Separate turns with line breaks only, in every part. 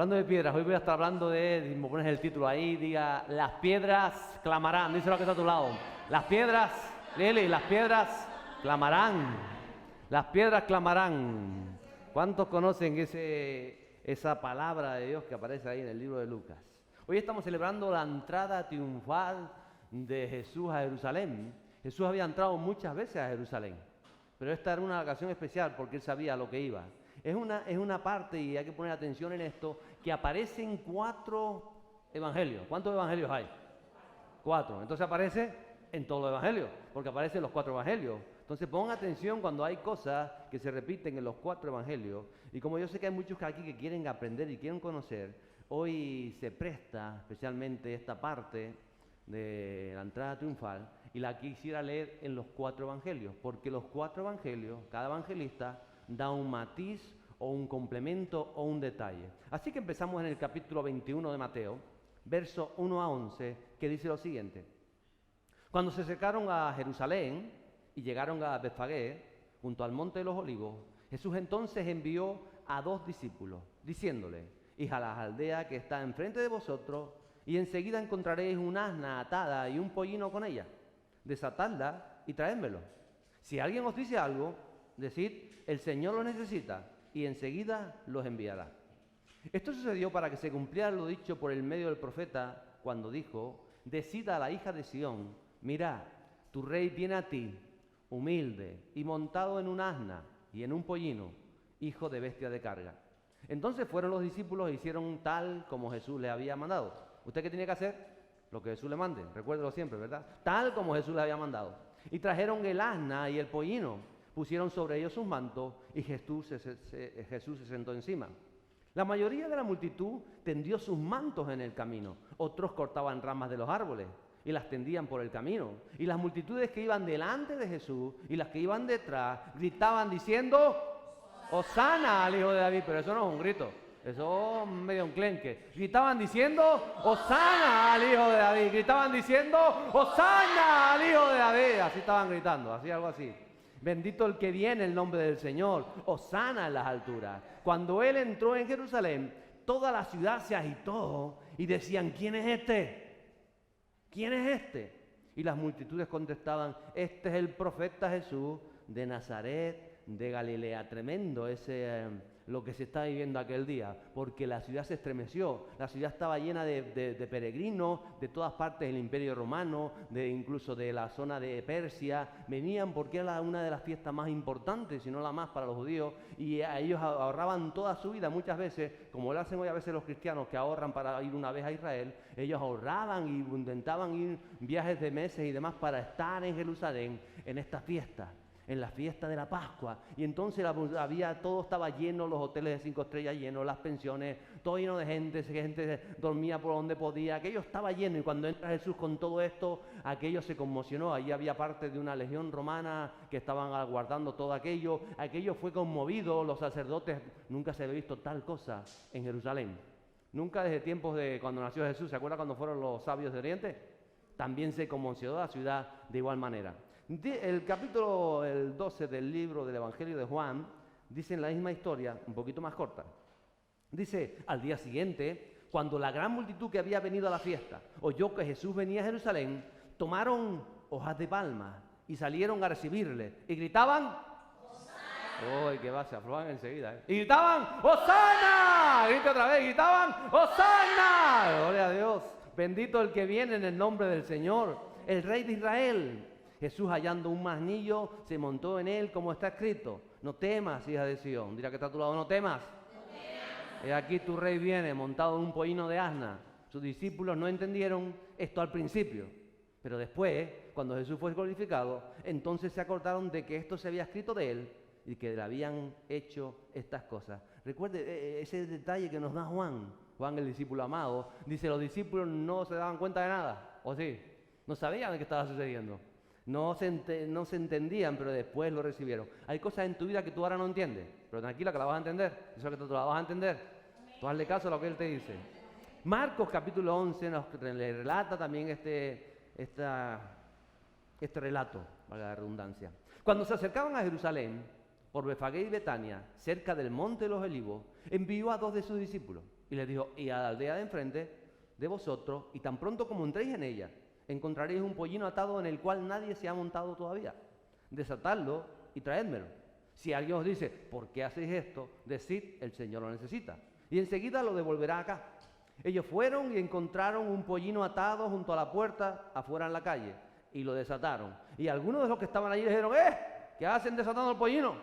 Hablando de piedras, hoy voy a estar hablando de, me pones el título ahí, diga, las piedras clamarán, díselo que está a tu lado. Las piedras, Lili, las piedras clamarán. Las piedras clamarán. ¿Cuántos conocen esa palabra de Dios que aparece ahí en el libro de Lucas? Hoy estamos celebrando la entrada triunfal de Jesús a Jerusalén. Jesús había entrado muchas veces a Jerusalén, pero esta era una ocasión especial porque él sabía a lo que iba. Es una parte, y hay que poner atención en esto, que aparecen 4 evangelios. ¿Cuántos evangelios hay? 4. Entonces aparece en todos los evangelios, porque aparecen los 4 evangelios. Entonces pongan atención cuando hay cosas que se repiten en los 4 evangelios. Y como yo sé que hay muchos aquí que quieren aprender y quieren conocer, hoy se presta especialmente esta parte de la entrada triunfal, y la quisiera leer en los 4 evangelios, porque los 4 evangelios, cada evangelista da un matiz o un complemento o un detalle. Así que empezamos en el capítulo 21 de Mateo, verso 1 a 11, que dice lo siguiente. Cuando se acercaron a Jerusalén y llegaron a Betfagé, junto al monte de los olivos, Jesús entonces envió a 2 discípulos, diciéndole: id a la aldea que está enfrente de vosotros, y enseguida encontraréis un asna atada y un pollino con ella. Desatadla y traédmelo. Si alguien os dice algo, decid: el Señor lo necesita, y enseguida los enviará. Esto sucedió para que se cumpliera lo dicho por el medio del profeta, cuando dijo: decid a la hija de Sión, mirad, tu rey viene a ti, humilde y montado en un asna y en un pollino, hijo de bestia de carga. Entonces fueron los discípulos e hicieron tal como Jesús les había mandado. ¿Usted qué tiene que hacer? Lo que Jesús le mande, recuérdelo siempre, ¿verdad? Tal como Jesús le había mandado. Y trajeron el asna y el pollino, pusieron sobre ellos sus mantos, y Jesús se sentó encima. La mayoría de la multitud tendió sus mantos en el camino. Otros cortaban ramas de los árboles y las tendían por el camino. Y las multitudes que iban delante de Jesús y las que iban detrás gritaban diciendo: ¡Hosana al Hijo de David! Pero eso no es un grito, eso es medio enclenque. Gritaban diciendo: ¡Hosana al Hijo de David! Gritaban diciendo: ¡Hosana al Hijo de David! Así estaban gritando, así algo así. Bendito el que viene en nombre del Señor, hosana en las alturas. Cuando él entró en Jerusalén, toda la ciudad se agitó y decían: ¿quién es este? ¿Quién es este? Y las multitudes contestaban: este es el profeta Jesús de Nazaret de Galilea. Tremendo lo que se está viviendo aquel día, porque la ciudad se estremeció. La ciudad estaba llena de peregrinos de todas partes del Imperio Romano, incluso de la zona de Persia. Venían porque era una de las fiestas más importantes, si no la más, para los judíos, y a ellos ahorraban toda su vida. Muchas veces, como lo hacen hoy a veces los cristianos, que ahorran para ir una vez a Israel, ellos ahorraban y intentaban ir viajes de meses y demás para estar en Jerusalén en esta fiesta, en la fiesta de la Pascua. Y entonces todo estaba lleno, los hoteles de 5 estrellas llenos, las pensiones, todo lleno de gente dormía por donde podía, aquello estaba lleno. Y cuando entra Jesús con todo esto, aquello se conmocionó. Allí había parte de una legión romana que estaban aguardando todo aquello. Aquello fue conmovido, los sacerdotes, nunca se había visto tal cosa en Jerusalén. Nunca desde tiempos de cuando nació Jesús. ¿Se acuerda cuando fueron los sabios de Oriente? También se conmocionó la ciudad de igual manera. El capítulo 12 del libro del Evangelio de Juan dice la misma historia, un poquito más corta. Dice: al día siguiente, cuando la gran multitud que había venido a la fiesta oyó que Jesús venía a Jerusalén, tomaron hojas de palma y salieron a recibirle y gritaban: ¡Hosana! ¡Uy, qué va! Se aflojan enseguida, ¿eh? Y gritaban: ¡Hosana! Grita otra vez, gritaban: ¡Hosana! ¡Gloria a Dios! Bendito el que viene en el nombre del Señor, el Rey de Israel. Jesús, hallando un asnillo, se montó en él, como está escrito: no temas, hija de Sión. Dirá que está a tu lado: no temas. He aquí tu rey viene montado en un pollino de asna. Sus discípulos no entendieron esto al principio, pero después, cuando Jesús fue glorificado, entonces se acordaron de que esto se había escrito de él y que le habían hecho estas cosas. Recuerde ese detalle que nos da Juan, el discípulo amado. Dice: los discípulos no se daban cuenta de nada, ¿o sí? No sabían de qué estaba sucediendo. No se entendían, pero después lo recibieron. Hay cosas en tu vida que tú ahora no entiendes, pero tranquila que la vas a entender. Eso que tú la vas a entender. Tú hazle caso a lo que él te dice. Marcos capítulo 11 nos relata también este relato, valga la redundancia. Cuando se acercaban a Jerusalén, por Betfagé y Betania, cerca del monte de los Olivos, envió a 2 de sus discípulos. Y les dijo, y a la aldea de enfrente de vosotros, y tan pronto como entréis en ella, encontraréis un pollino atado en el cual nadie se ha montado todavía. Desatadlo y traédmelo. Si alguien os dice, ¿por qué hacéis esto? Decid, el Señor lo necesita. Y enseguida lo devolverá acá. Ellos fueron y encontraron un pollino atado junto a la puerta, afuera en la calle, y lo desataron. Y algunos de los que estaban allí dijeron, ¿qué hacen desatando el pollino?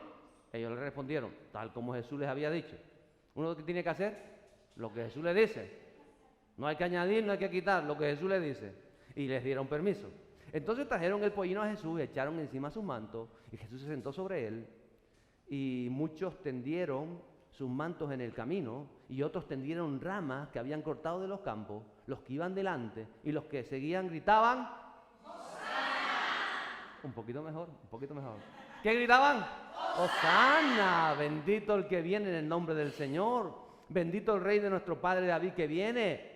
Ellos le respondieron, tal como Jesús les había dicho. Uno lo que tiene que hacer, lo que Jesús le dice. No hay que añadir, no hay que quitar, lo que Jesús le dice. Y les dieron permiso. Entonces trajeron el pollino a Jesús, echaron encima sus mantos, y Jesús se sentó sobre él. Y muchos tendieron sus mantos en el camino, y otros tendieron ramas que habían cortado de los campos. Los que iban delante y los que seguían gritaban, ¡Hosana! Un poquito mejor, un poquito mejor. ¿Qué gritaban? ¡Hosana! Bendito el que viene en el nombre del Señor. Bendito el Rey de nuestro Padre David que viene.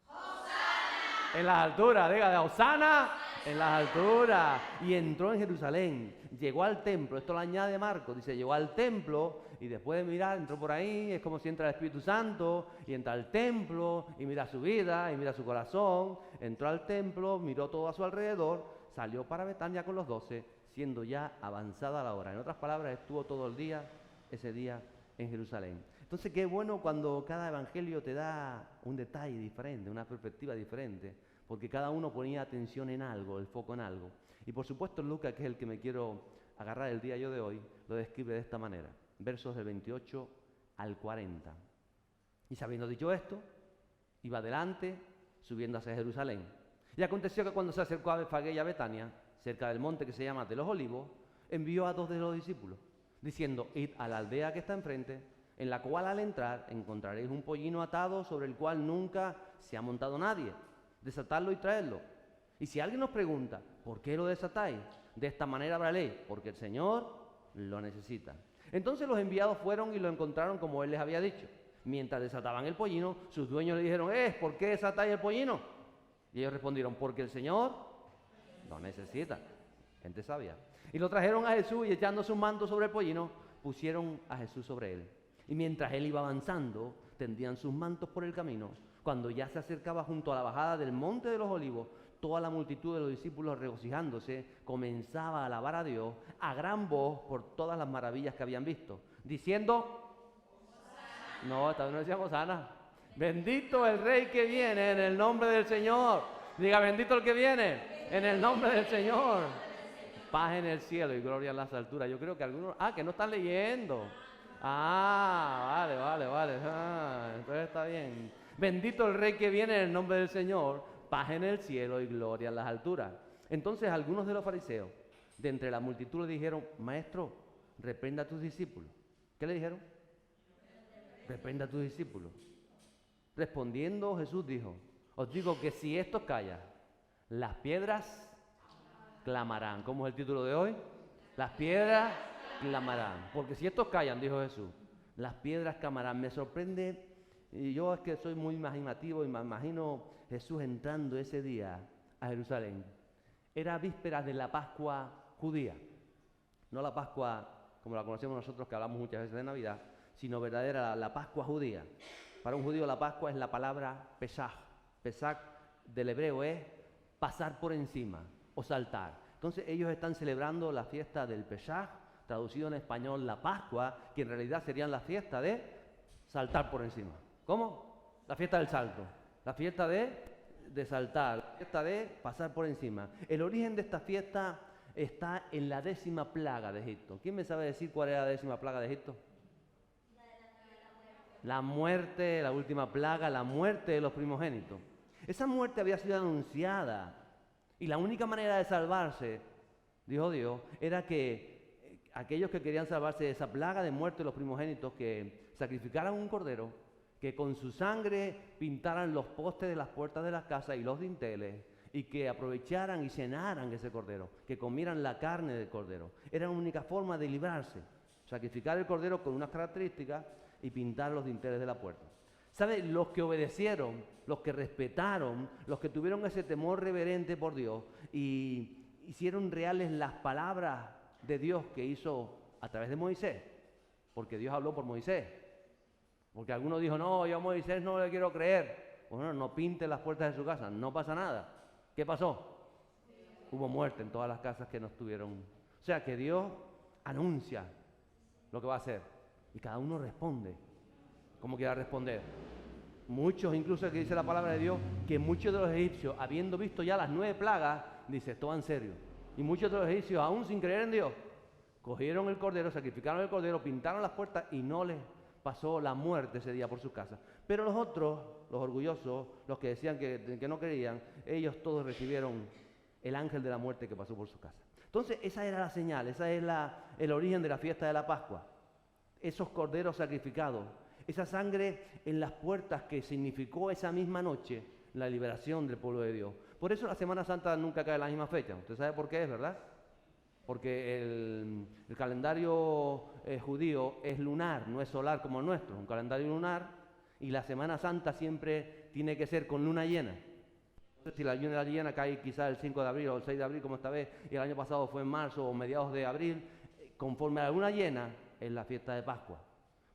¡Hosana! En las alturas, diga, ¡Hosana! En las alturas. Y entró en Jerusalén, llegó al templo, esto lo añade Marcos, dice, llegó al templo y después de mirar, entró por ahí, es como si entra el Espíritu Santo y entra al templo y mira su vida y mira su corazón, entró al templo, miró todo a su alrededor, salió para Betania con los 12, siendo ya avanzada la hora. En otras palabras, estuvo todo el día, ese día en Jerusalén. Entonces, qué bueno cuando cada evangelio te da un detalle diferente, una perspectiva diferente, porque cada uno ponía atención en algo, el foco en algo. Y por supuesto Lucas, que es el que me quiero agarrar el día yo de hoy, lo describe de esta manera, versos del 28 al 40. Y habiendo dicho esto, iba adelante, subiendo hacia Jerusalén. Y aconteció que cuando se acercó a Betfagé y a Betania, cerca del monte que se llama de los Olivos, envió a 2 de los discípulos, diciendo, id a la aldea que está enfrente, en la cual al entrar encontraréis un pollino atado sobre el cual nunca se ha montado nadie. Desatadlo y traedlo. Y si alguien nos pregunta, ¿por qué lo desatáis? De esta manera hablaréis, porque el Señor lo necesita. Entonces los enviados fueron y lo encontraron como él les había dicho. Mientras desataban el pollino, sus dueños le dijeron, ¿por qué desatáis el pollino? Y ellos respondieron, porque el Señor lo necesita. Gente sabia. Y lo trajeron a Jesús y echando sus mantos sobre el pollino, pusieron a Jesús sobre él. Y mientras él iba avanzando, tendían sus mantos por el camino. Cuando ya se acercaba junto a la bajada del monte de los Olivos, toda la multitud de los discípulos regocijándose comenzaba a alabar a Dios a gran voz por todas las maravillas que habían visto, diciendo, Hosana. No, esta vez no decíamos Hosana. Bendito el Rey que viene en el nombre del Señor. Diga, bendito el que viene en el nombre del Señor. Paz en el cielo y gloria en las alturas. Yo creo que algunos, que no están leyendo. Vale. Entonces está bien. Bendito el Rey que viene en el nombre del Señor, paz en el cielo y gloria en las alturas. Entonces algunos de los fariseos, de entre la multitud, le dijeron, Maestro, reprenda a tus discípulos. ¿Qué le dijeron? Reprenda a tus discípulos. Respondiendo Jesús dijo, os digo que si estos callan, las piedras clamarán. ¿Cómo es el título de hoy? Las piedras clamarán. Porque si estos callan, dijo Jesús, las piedras clamarán. Me sorprende. Y yo es que soy muy imaginativo y me imagino Jesús entrando ese día a Jerusalén. Era vísperas de la Pascua judía. No la Pascua como la conocemos nosotros, que hablamos muchas veces de Navidad, sino verdadera la Pascua judía. Para un judío la Pascua es la palabra Pesaj. Pesaj del hebreo es pasar por encima o saltar. Entonces ellos están celebrando la fiesta del Pesaj, traducido en español la Pascua, que en realidad serían la fiesta de saltar por encima. ¿Cómo? La fiesta del salto, la fiesta de saltar, la fiesta de pasar por encima. El origen de esta fiesta está en la 10ª plaga de Egipto. ¿Quién me sabe decir cuál era la 10ª plaga de Egipto? La muerte, la última plaga, la muerte de los primogénitos. Esa muerte había sido anunciada y la única manera de salvarse, dijo Dios, era que aquellos que querían salvarse de esa plaga de muerte de los primogénitos, que sacrificaran un cordero, que con su sangre pintaran los postes de las puertas de las casas y los dinteles, y que aprovecharan y cenaran ese cordero, que comieran la carne del cordero. Era la única forma de librarse, sacrificar el cordero con unas características y pintar los dinteles de la puerta. ¿Sabe? Los que obedecieron, los que respetaron, los que tuvieron ese temor reverente por Dios y hicieron reales las palabras de Dios que hizo a través de Moisés, porque Dios habló por Moisés. Porque alguno dijo, no, yo a Moisés no le quiero creer. Bueno, no pinte las puertas de su casa, no pasa nada. ¿Qué pasó? Hubo muerte en todas las casas que no estuvieron. O sea que Dios anuncia lo que va a hacer y cada uno responde como quiera responder. Muchos, incluso que dice la palabra de Dios, que muchos de los egipcios, habiendo visto ya las 9 plagas, dice, esto va en serio. Y muchos de los egipcios, aún sin creer en Dios, cogieron el cordero, sacrificaron el cordero, pintaron las puertas y no les pasó la muerte ese día por sus casas. Pero los otros, los orgullosos, los que decían que no creían, ellos todos recibieron el ángel de la muerte que pasó por su casa. Entonces, esa era la señal, esa es el origen de la fiesta de la Pascua. Esos corderos sacrificados, esa sangre en las puertas que significó esa misma noche la liberación del pueblo de Dios. Por eso la Semana Santa nunca cae en la misma fecha. Usted sabe por qué es, ¿verdad? Porque el calendario judío es lunar, no es solar como el nuestro, es un calendario lunar, y la Semana Santa siempre tiene que ser con luna llena. Si la luna llena cae quizás el 5 de abril o el 6 de abril como esta vez, y el año pasado fue en marzo o mediados de abril, conforme a la luna llena es la fiesta de Pascua.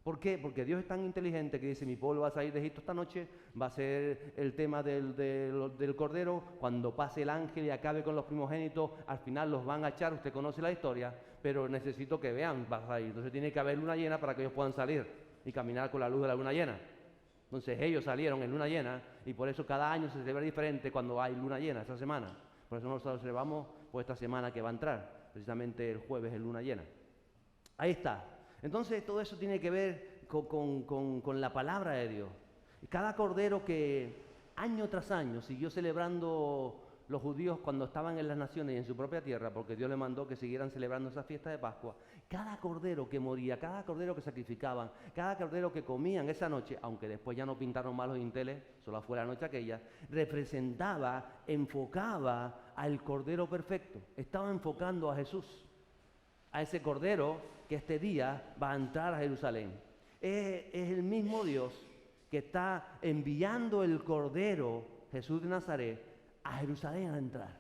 ¿Por qué? Porque Dios es tan inteligente que dice, mi pueblo va a salir de Egipto esta noche, va a ser el tema del cordero, cuando pase el ángel y acabe con los primogénitos, al final los van a echar, usted conoce la historia, pero necesito que vean, va a salir. Entonces tiene que haber luna llena para que ellos puedan salir y caminar con la luz de la luna llena. Entonces ellos salieron en luna llena y por eso cada año se celebra diferente cuando hay luna llena, esa semana. Por eso nosotros celebramos por esta semana que va a entrar, precisamente el jueves es luna llena. Ahí está. Entonces todo eso tiene que ver con la palabra de Dios. Y cada cordero que año tras año siguió celebrando los judíos cuando estaban en las naciones y en su propia tierra, porque Dios les mandó que siguieran celebrando esa fiesta de Pascua, cada cordero que moría, cada cordero que sacrificaban, cada cordero que comían esa noche, aunque después ya no pintaron más los dinteles, solo fue la noche aquella, representaba, enfocaba al cordero perfecto, estaba enfocando a Jesús, a ese cordero que este día va a entrar a Jerusalén. Es el mismo Dios que está enviando el cordero, Jesús de Nazaret, a Jerusalén a entrar.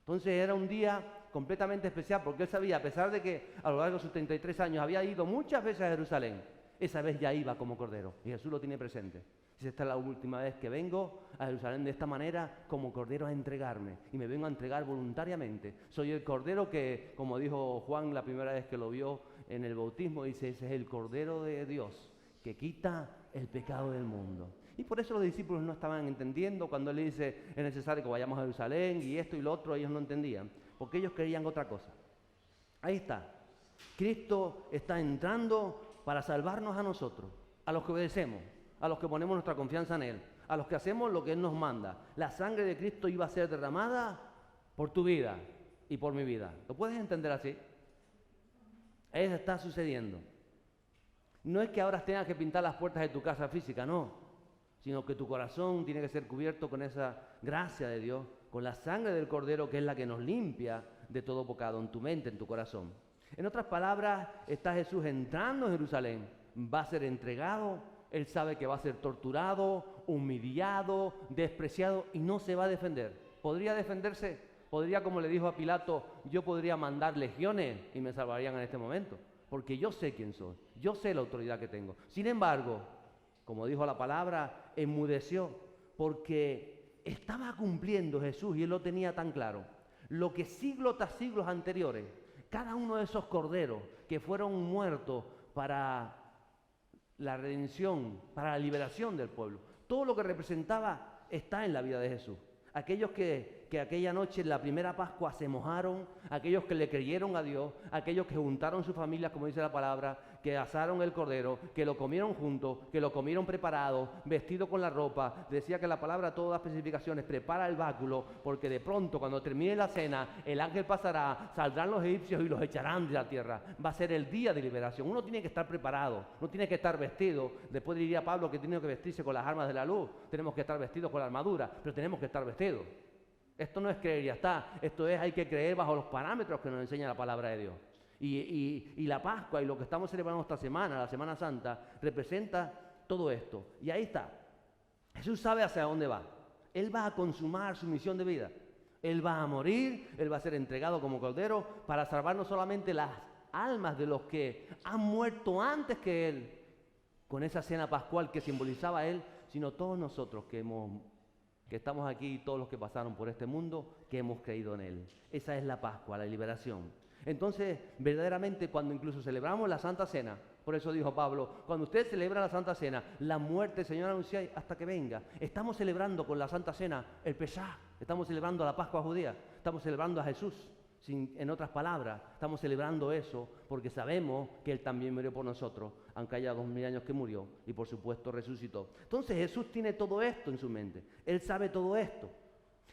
Entonces era un día completamente especial porque él sabía, a pesar de que a lo largo de sus 33 años había ido muchas veces a Jerusalén, esa vez ya iba como cordero y Jesús lo tiene presente. Dice, esta es la última vez que vengo a Jerusalén de esta manera como cordero a entregarme y me vengo a entregar voluntariamente. Soy el cordero que, como dijo Juan la primera vez que lo vio en el bautismo, dice, ese es el cordero de Dios que quita el pecado del mundo. Y por eso los discípulos no estaban entendiendo cuando él dice, es necesario que vayamos a Jerusalén y esto y lo otro, ellos no entendían, porque ellos creían otra cosa. Ahí está. Cristo está entrando para salvarnos a nosotros, a los que obedecemos, a los que ponemos nuestra confianza en Él, a los que hacemos lo que Él nos manda. La sangre de Cristo iba a ser derramada por tu vida y por mi vida. ¿Lo puedes entender así? Eso está sucediendo. No es que ahora tengas que pintar las puertas de tu casa física, no, sino que tu corazón tiene que ser cubierto con esa gracia de Dios, con la sangre del Cordero que es la que nos limpia de todo pecado, en tu mente, en tu corazón. En otras palabras, está Jesús entrando en Jerusalén, va a ser entregado, Él sabe que va a ser torturado, humillado, despreciado y no se va a defender. ¿Podría defenderse? Podría, como le dijo a Pilato, yo podría mandar legiones y me salvarían en este momento, porque yo sé quién soy, yo sé la autoridad que tengo. Sin embargo, como dijo la palabra, enmudeció, porque estaba cumpliendo Jesús y Él lo tenía tan claro. Lo que siglos tras siglos anteriores, cada uno de esos corderos que fueron muertos para la redención, para la liberación del pueblo, todo lo que representaba está en la vida de Jesús. Aquellos que aquella noche en la primera Pascua se mojaron, aquellos que le creyeron a Dios, aquellos que juntaron sus familias, como dice la palabra, que asaron el cordero, que lo comieron juntos, que lo comieron preparado, vestido con la ropa. Decía que la palabra, todas las especificaciones, prepara el báculo, porque de pronto cuando termine la cena, el ángel pasará, saldrán los egipcios y los echarán de la tierra. Va a ser el día de liberación. Uno tiene que estar preparado, no tiene que estar vestido. Después diría Pablo que tiene que vestirse con las armas de la luz. Tenemos que estar vestidos con la armadura, pero tenemos que estar vestidos. Esto no es creer y ya está, esto es hay que creer bajo los parámetros que nos enseña la palabra de Dios. Y la Pascua y lo que estamos celebrando esta semana, la Semana Santa, representa todo esto. Y ahí está. Jesús sabe hacia dónde va. Él va a consumar su misión de vida. Él va a morir, Él va a ser entregado como cordero para salvar no solamente las almas de los que han muerto antes que Él, con esa cena pascual que simbolizaba a Él, sino todos nosotros que estamos aquí, todos los que pasaron por este mundo, que hemos creído en Él. Esa es la Pascua, la liberación. Entonces, verdaderamente, cuando incluso celebramos la Santa Cena, por eso dijo Pablo, cuando usted celebra la Santa Cena, la muerte del Señor anuncia hasta que venga. Estamos celebrando con la Santa Cena el Pesaj, estamos celebrando la Pascua judía, estamos celebrando a Jesús. En otras palabras, estamos celebrando eso porque sabemos que Él también murió por nosotros, aunque haya 2000 años que murió, y por supuesto resucitó. Entonces Jesús tiene todo esto en su mente, Él sabe todo esto.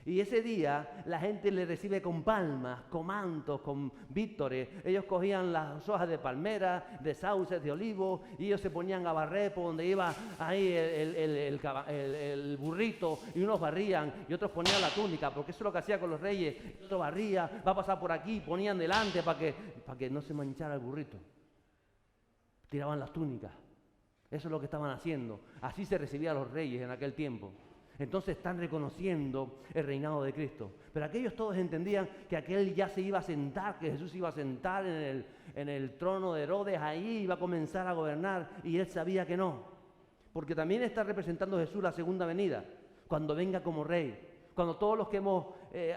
Y ese día la gente le recibe con palmas, con mantos, con vítores. Ellos cogían las hojas de palmera, de sauces, de olivo, y ellos se ponían a barrer por donde iba ahí el burrito, y unos barrían y otros ponían la túnica, porque eso es lo que hacía con los reyes. Otro barría, va a pasar por aquí, ponían delante para que no se manchara el burrito. Tiraban las túnicas. Eso es lo que estaban haciendo. Así se recibían a los reyes en aquel tiempo. Entonces están reconociendo el reinado de Cristo. Pero aquellos todos entendían que aquel ya se iba a sentar, que Jesús iba a sentar en el trono de Herodes, ahí iba a comenzar a gobernar, y él sabía que no. Porque también está representando Jesús la segunda venida, cuando venga como rey, cuando todos los que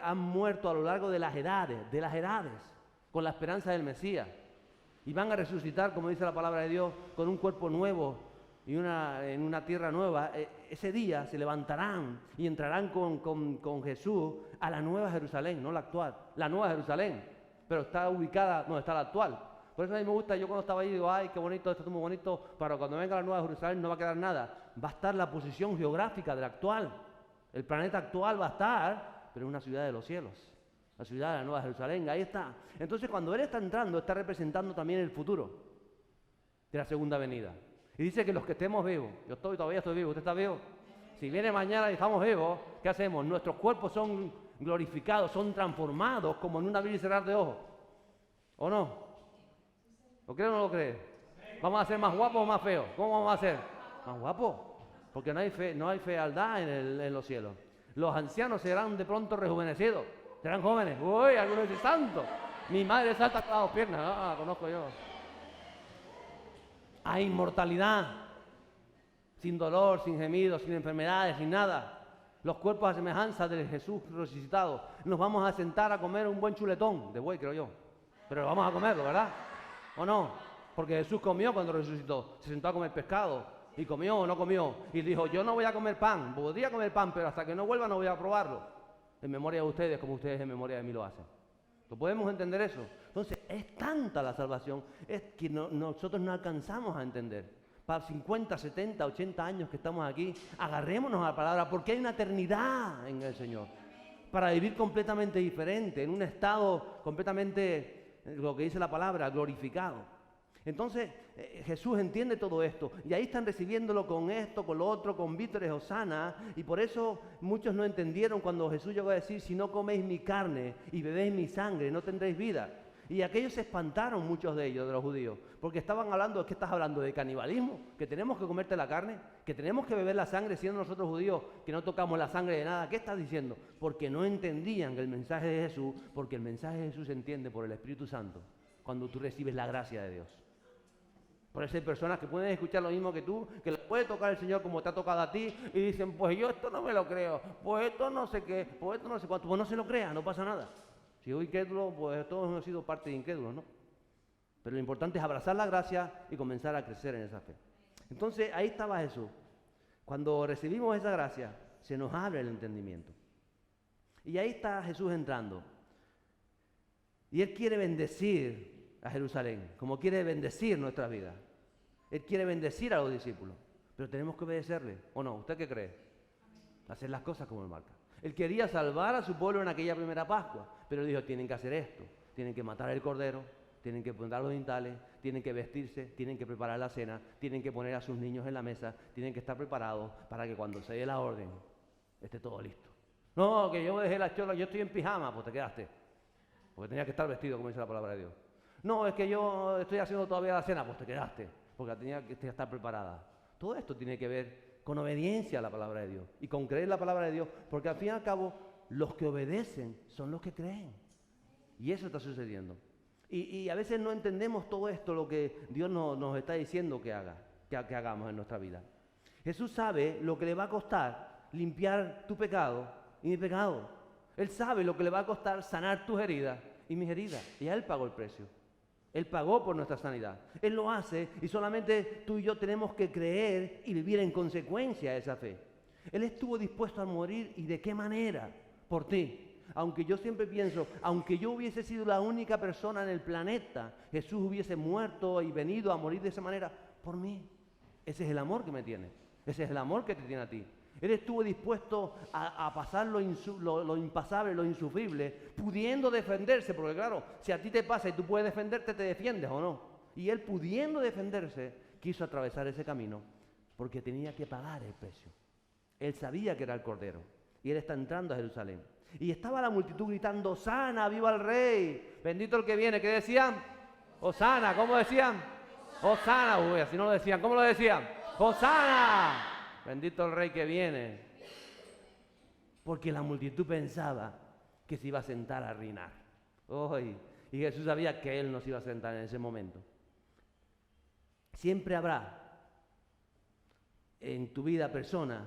han muerto a lo largo de las edades, con la esperanza del Mesías, y van a resucitar, como dice la palabra de Dios, con un cuerpo nuevo, y en una tierra nueva, ese día se levantarán y entrarán con Jesús a la nueva Jerusalén, no la actual, la nueva Jerusalén, pero está ubicada donde está la actual. Por eso a mí me gusta, yo cuando estaba ahí digo, ay, qué bonito, esto es muy bonito, pero cuando venga la nueva Jerusalén no va a quedar nada, va a estar la posición geográfica de la actual, el planeta actual va a estar, pero en una ciudad de los cielos, la ciudad de la nueva Jerusalén, ahí está. Entonces cuando Él está entrando, está representando también el futuro de la segunda venida. Y dice que los que estemos vivos, todavía estoy vivo, ¿usted está vivo? Si viene mañana y estamos vivos, ¿qué hacemos? Nuestros cuerpos son glorificados, son transformados como en un abrir y cerrar de ojos. ¿O no? ¿Lo cree o no lo cree? ¿Vamos a ser más guapos o más feos? ¿Cómo vamos a ser? Más guapos. Porque no hay fealdad en los cielos. Los ancianos serán de pronto rejuvenecidos. Serán jóvenes. Uy, algunos dicen santo. Mi madre salta con las dos piernas. Ah, la conozco yo. Hay inmortalidad, sin dolor, sin gemidos, sin enfermedades, sin nada. Los cuerpos a semejanza de Jesús resucitado. Nos vamos a sentar a comer un buen chuletón, de buey creo yo. Pero vamos a comerlo, ¿verdad? ¿O no? Porque Jesús comió cuando resucitó. Se sentó a comer pescado. Y comió o no comió. Y dijo, yo no voy a comer pan. Podría comer pan, pero hasta que no vuelva no voy a probarlo. En memoria de ustedes, como ustedes en memoria de mí lo hacen. ¿Lo podemos entender eso? Entonces, es tanta la salvación, es que nosotros no alcanzamos a entender. Para 50, 70, 80 años que estamos aquí, agarrémonos a la palabra, porque hay una eternidad en el Señor. Para vivir completamente diferente, en un estado completamente, lo que dice la palabra, glorificado. Entonces, Jesús entiende todo esto, y ahí están recibiéndolo con esto, con lo otro, con vítores, hosana, y por eso muchos no entendieron cuando Jesús llegó a decir, si no coméis mi carne y bebéis mi sangre, no tendréis vida. Y aquellos se espantaron, muchos de ellos, de los judíos, porque estaban hablando, ¿qué estás hablando? ¿De canibalismo? ¿Que tenemos que comerte la carne? ¿Que tenemos que beber la sangre siendo nosotros judíos que no tocamos la sangre de nada? ¿Qué estás diciendo? Porque no entendían el mensaje de Jesús, porque el mensaje de Jesús se entiende por el Espíritu Santo, cuando tú recibes la gracia de Dios. Por eso hay personas que pueden escuchar lo mismo que tú, que les puede tocar el Señor como te ha tocado a ti, y dicen, pues yo esto no me lo creo, pues esto no sé qué, pues esto no sé cuánto, pues no se lo crea, no pasa nada. Si soy incrédulo, pues todos hemos sido parte de incrédulos, ¿no? Pero lo importante es abrazar la gracia y comenzar a crecer en esa fe. Entonces, ahí estaba Jesús. Cuando recibimos esa gracia, se nos abre el entendimiento. Y ahí está Jesús entrando. Y Él quiere bendecir a Jerusalén, como quiere bendecir nuestra vida. Él quiere bendecir a los discípulos, pero tenemos que obedecerle, ¿o no? ¿Usted qué cree? Hacer las cosas como Él marca. Él quería salvar a su pueblo en aquella primera Pascua, pero dijo, tienen que hacer esto, tienen que matar el cordero, tienen que poner los dentales, tienen que vestirse, tienen que preparar la cena, tienen que poner a sus niños en la mesa, tienen que estar preparados para que cuando se dé la orden, esté todo listo. No, que yo dejé la chola, yo estoy en pijama, pues te quedaste, porque tenía que estar vestido, como dice la palabra de Dios. No, es que yo estoy haciendo todavía la cena, pues te quedaste, porque tenía que estar preparada. Todo esto tiene que ver con obediencia a la palabra de Dios y con creer la palabra de Dios, porque al fin y al cabo los que obedecen son los que creen. Y eso está sucediendo. Y a veces no entendemos todo esto, lo que Dios nos está diciendo que haga. que hagamos en nuestra vida. Jesús sabe lo que le va a costar limpiar tu pecado y mi pecado. Él sabe lo que le va a costar sanar tus heridas y mis heridas. Y Él pagó el precio. Él pagó por nuestra sanidad. Él lo hace y solamente tú y yo tenemos que creer y vivir en consecuencia de esa fe. Él estuvo dispuesto a morir, ¿y de qué manera? Por ti. Aunque yo siempre pienso, aunque yo hubiese sido la única persona en el planeta, Jesús hubiese muerto y venido a morir de esa manera por mí. Ese es el amor que me tiene. Ese es el amor que te tiene a ti. Él estuvo dispuesto a pasar lo impasable, lo insufrible, pudiendo defenderse, porque claro, si a ti te pasa y tú puedes defenderte, te defiendes o no. Y Él, pudiendo defenderse, quiso atravesar ese camino porque tenía que pagar el precio. Él sabía que era el Cordero y Él está entrando a Jerusalén. Y estaba la multitud gritando, ¡Hosana, viva el Rey! Bendito el que viene. ¿Qué decían? ¡Hosana! ¿Cómo decían? ¡Hosana! Uy, así no lo decían. ¿Cómo lo decían? ¡Hosana! Bendito el Rey que viene. Porque la multitud pensaba que se iba a sentar a reinar. ¡Uy! Y Jesús sabía que Él no se iba a sentar en ese momento. Siempre habrá en tu vida personas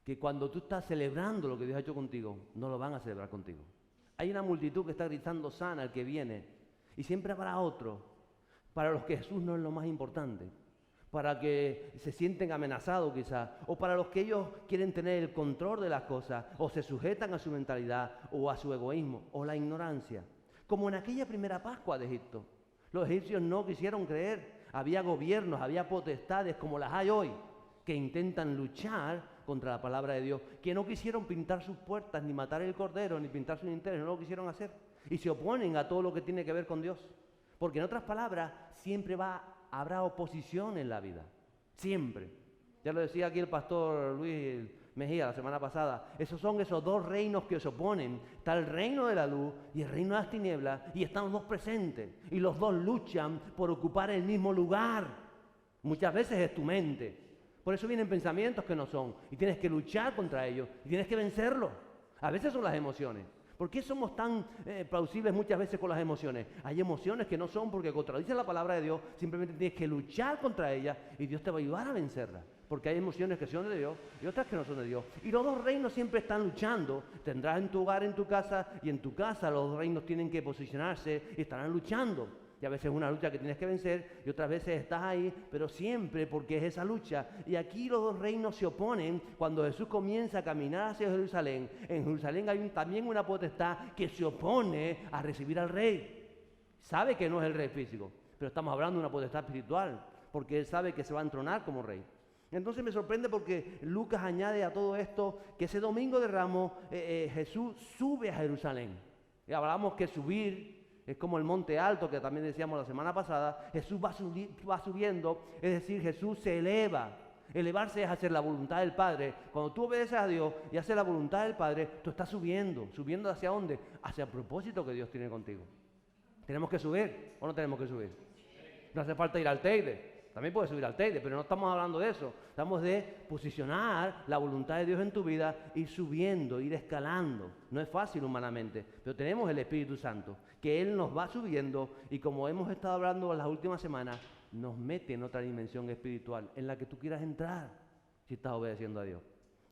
que cuando tú estás celebrando lo que Dios ha hecho contigo, no lo van a celebrar contigo. Hay una multitud que está gritando, sana el que viene. Y siempre habrá otro para los que Jesús no es lo más importante, para que se sienten amenazados quizás, o para los que ellos quieren tener el control de las cosas, o se sujetan a su mentalidad, o a su egoísmo, o la ignorancia. Como en aquella primera Pascua de Egipto. Los egipcios no quisieron creer. Había gobiernos, había potestades como las hay hoy, que intentan luchar contra la palabra de Dios, que no quisieron pintar sus puertas, ni matar el cordero, ni pintar sus intereses, no lo quisieron hacer. Y se oponen a todo lo que tiene que ver con Dios. Porque en otras palabras, siempre habrá oposición en la vida. Siempre. Ya lo decía aquí el pastor Luis Mejía la semana pasada. Esos son esos dos reinos que se oponen. Está el reino de la luz y el reino de las tinieblas, y están los dos presentes. Y los dos luchan por ocupar el mismo lugar. Muchas veces es tu mente. Por eso vienen pensamientos que no son, y tienes que luchar contra ellos, y tienes que vencerlos. A veces son las emociones. ¿Por qué somos tan plausibles muchas veces con las emociones? Hay emociones que no son porque contradicen la palabra de Dios, simplemente tienes que luchar contra ellas, y Dios te va a ayudar a vencerlas. Porque hay emociones que son de Dios y otras que no son de Dios. Y los dos reinos siempre están luchando. Tendrás en tu hogar, en tu casa, y en tu casa los dos reinos tienen que posicionarse y estarán luchando. Y a veces es una lucha que tienes que vencer, y otras veces estás ahí, pero siempre porque es esa lucha. Y aquí los dos reinos se oponen cuando Jesús comienza a caminar hacia Jerusalén. En Jerusalén hay también una potestad que se opone a recibir al Rey. Sabe que no es el Rey físico, pero estamos hablando de una potestad espiritual, porque Él sabe que se va a entronar como Rey. Entonces me sorprende porque Lucas añade a todo esto que ese domingo de Ramos Jesús sube a Jerusalén. Y hablamos que subir es como el monte alto que también decíamos la semana pasada. Jesús va subiendo, es decir, Jesús se eleva. Elevarse es hacer la voluntad del Padre. Cuando tú obedeces a Dios y haces la voluntad del Padre, tú estás subiendo. ¿Subiendo hacia dónde? Hacia el propósito que Dios tiene contigo. ¿Tenemos que subir o no tenemos que subir? No hace falta ir al Teide. También puedes subir al Teide, pero no estamos hablando de eso. Estamos de posicionar la voluntad de Dios en tu vida, ir subiendo, ir escalando. No es fácil humanamente, pero tenemos el Espíritu Santo, que Él nos va subiendo, y como hemos estado hablando en las últimas semanas, nos mete en otra dimensión espiritual en la que tú quieras entrar si estás obedeciendo a Dios.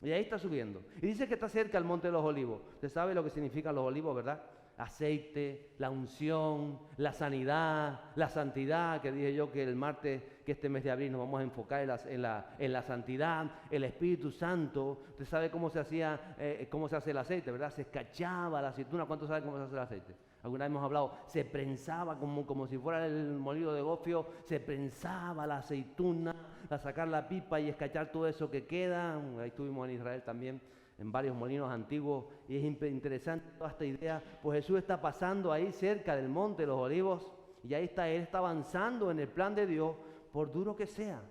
Y ahí está subiendo. Y dice que está cerca al Monte de los Olivos. Usted sabe lo que significan los olivos, ¿verdad? Aceite, la unción, la sanidad, la santidad, que dije yo que el martes, que este mes de abril nos vamos a enfocar en la santidad, el Espíritu Santo. Usted sabe cómo se hace el aceite, ¿verdad? Se escachaba la aceituna. ¿Cuántos saben cómo se hace el aceite? Alguna vez hemos hablado, se prensaba como si fuera el molido de gofio, se prensaba la aceituna, a sacar la pipa y escachar todo eso que queda. Ahí estuvimos en Israel también, en varios molinos antiguos, y es interesante toda esta idea. Pues Jesús está pasando ahí cerca del Monte de los Olivos, y ahí está, Él está avanzando en el plan de Dios, por duro que sea,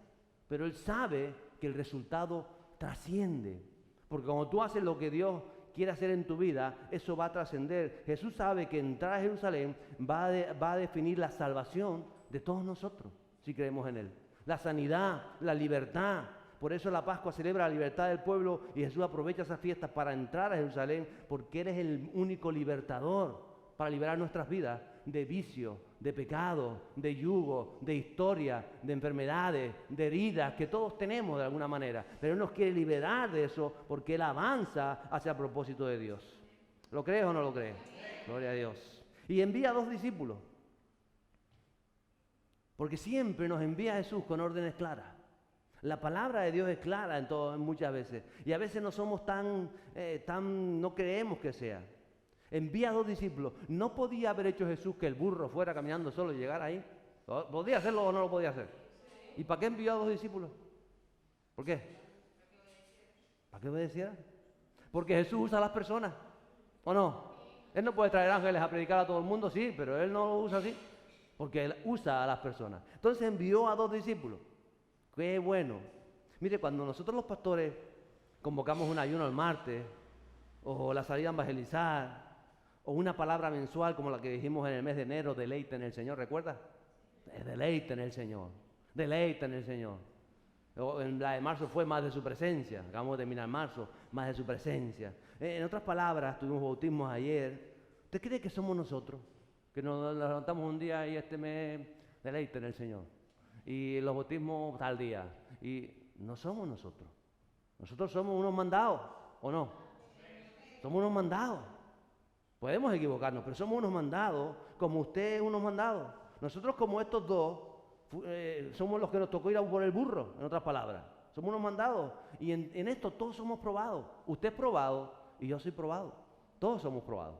pero Él sabe que el resultado trasciende, porque cuando tú haces lo que Dios quiere hacer en tu vida, eso va a trascender. Jesús sabe que entrar a Jerusalén va a definir la salvación de todos nosotros, si creemos en Él, la sanidad, la libertad. Por eso la Pascua celebra la libertad del pueblo, y Jesús aprovecha esas fiestas para entrar a Jerusalén, porque eres el único libertador para liberar nuestras vidas, de vicio, de pecado, de yugo, de historia, de enfermedades, de heridas que todos tenemos de alguna manera. Pero Él nos quiere liberar de eso porque Él avanza hacia el propósito de Dios. ¿Lo crees o no lo crees? Gloria a Dios. Y envía 2 discípulos. Porque siempre nos envía Jesús con órdenes claras. La palabra de Dios es clara en muchas veces. Y a veces no somos no creemos que sea. Envía 2 discípulos. ¿No podía haber hecho Jesús que el burro fuera caminando solo y llegara ahí? ¿Podía hacerlo o no lo podía hacer? ¿Y para qué envió a 2 discípulos? ¿Por qué? ¿Para que obedecieran? Porque Jesús usa a las personas. ¿O no? Él no puede traer ángeles a predicar a todo el mundo, sí, pero Él no lo usa así. Porque Él usa a las personas. Entonces envió a 2 discípulos. ¡Qué bueno! Mire, cuando nosotros los pastores convocamos un ayuno el martes, o la salida a evangelizar, o una palabra mensual como la que dijimos en el mes de enero, deleite en el Señor, ¿recuerdas? Deleite en el Señor, deleite en el Señor. En la de marzo fue más de su presencia, acabamos de terminar marzo, más de su presencia. En otras palabras, tuvimos bautismos ayer. ¿Usted cree que somos nosotros? Que nos levantamos un día y este mes, deleite en el Señor. Y los bautismos tal día. Y no somos nosotros. Nosotros somos unos mandados, ¿o no? Somos unos mandados. Podemos equivocarnos, pero somos unos mandados, como usted es unos mandados. Nosotros como estos dos, somos los que nos tocó ir a por el burro, en otras palabras. Somos unos mandados. Y en esto todos somos probados. Usted es probado y yo soy probado. Todos somos probados.